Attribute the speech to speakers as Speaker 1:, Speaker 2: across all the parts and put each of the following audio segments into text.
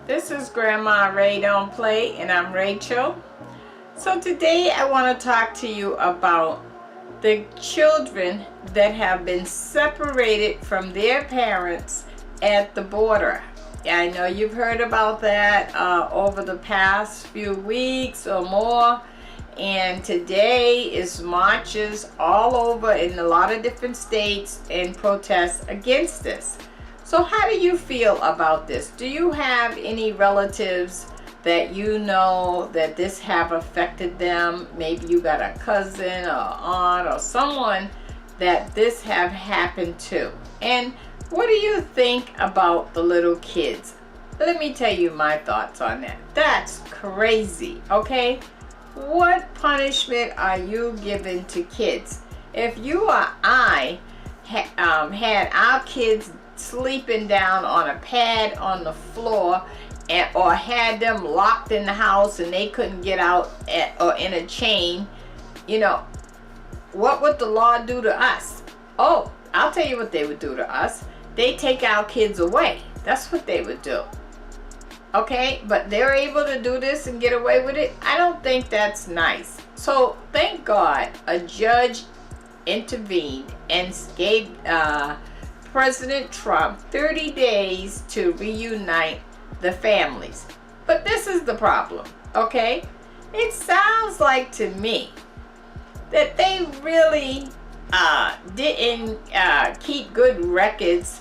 Speaker 1: This is Grandma Ray Don't Play, and I'm Rachel. So today I want to talk to you about the children that have been separated from their parents at the border. I know you've heard about that over the past few weeks or more. And today is marches all over in a lot of different states and protests against this. So how do you feel about this? Do you have any relatives that you know that this have affected them? Maybe you got a cousin or aunt or someone that this have happened to. And what do you think about the little kids? Let me tell you my thoughts on that. That's crazy, okay? What punishment are you giving to kids? If you or I had our kids sleeping down on a pad on the floor, or had them locked in the house and they couldn't get out or in a chain, you know, what would the law do to us? Oh, I'll tell you what they would do to us. They take our kids away. That's what they would do. Okay, but they're able to do this and get away with it. I don't think that's nice. So thank God a judge intervened and gave President Trump 30 days to reunite the families. But this is the problem, okay? It sounds like to me that they really didn't keep good records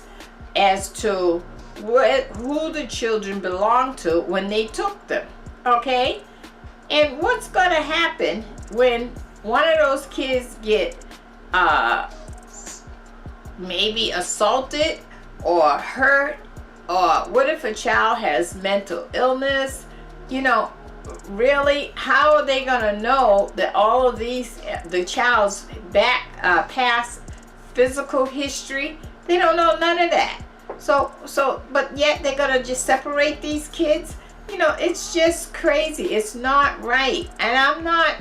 Speaker 1: as to who the children belong to when they took them, okay? And what's going to happen when one of those kids get maybe assaulted or hurt, or what if a child has mental illness? You know, really, how are they going to know that all of these, the child's past physical history? They don't know none of that. But yet they're gonna just separate these kids. You know, it's just crazy. It's not right. And I'm not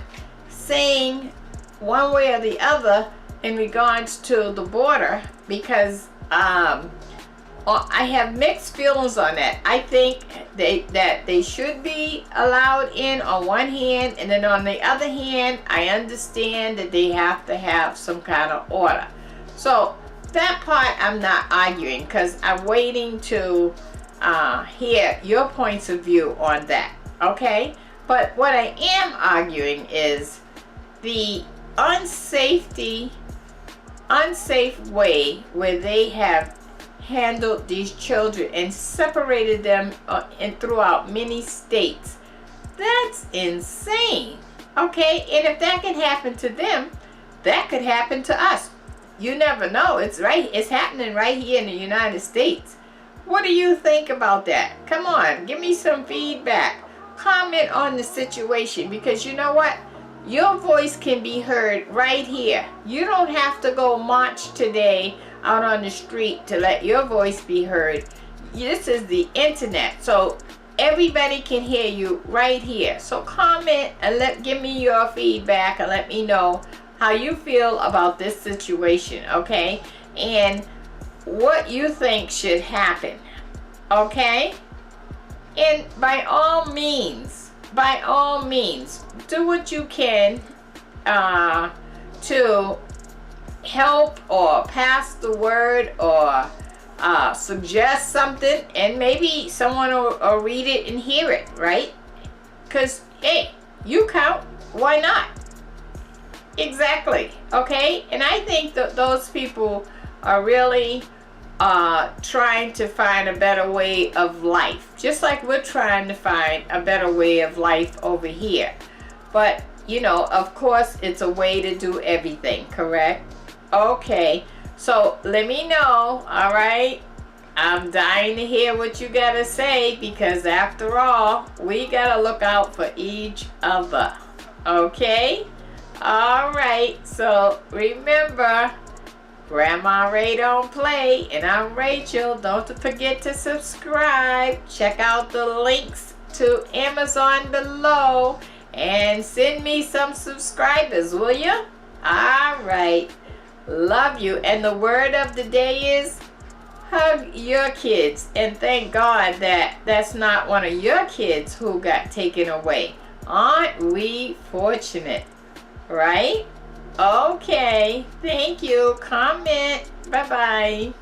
Speaker 1: saying one way or the other in regards to the border, because I have mixed feelings on that. I think that they should be allowed in on one hand, and then on the other hand, I understand that they have to have some kind of order. So that part I'm not arguing, because I'm waiting to hear your points of view on that, okay? But what I am arguing is the unsafe way where they have handled these children and separated them throughout many states. That's insane, okay? And if that can happen to them, that could happen to us. You never know. It's happening right here in the United States. What do you think about that? Come on, give me some feedback. Comment on the situation, because you know what? Your voice can be heard right here. You don't have to go march today out on the street to let your voice be heard. This is the internet, so everybody can hear you right here. So comment and give me your feedback and let me know how you feel about this situation, okay? And what you think should happen, okay? And by all means, do what you can to help or pass the word or suggest something, and maybe someone will read it and hear it, right? Because, hey, you count. Why not? Exactly, okay? And I think that those people are really trying to find a better way of life, just like we're trying to find a better way of life over here. But, you know, of course, it's a way to do everything, correct? Okay, so let me know, all right? I'm dying to hear what you gotta say, because after all, we gotta look out for each other, okay? All right, so remember, Grandma Ray Don't Play, and I'm Rachel. Don't forget to subscribe. Check out the links to Amazon below, and send me some subscribers, will you? All right, love you. And the word of the day is hug your kids and thank God that that's not one of your kids who got taken away. Aren't we fortunate, right? Okay, thank you. Comment. Bye-bye.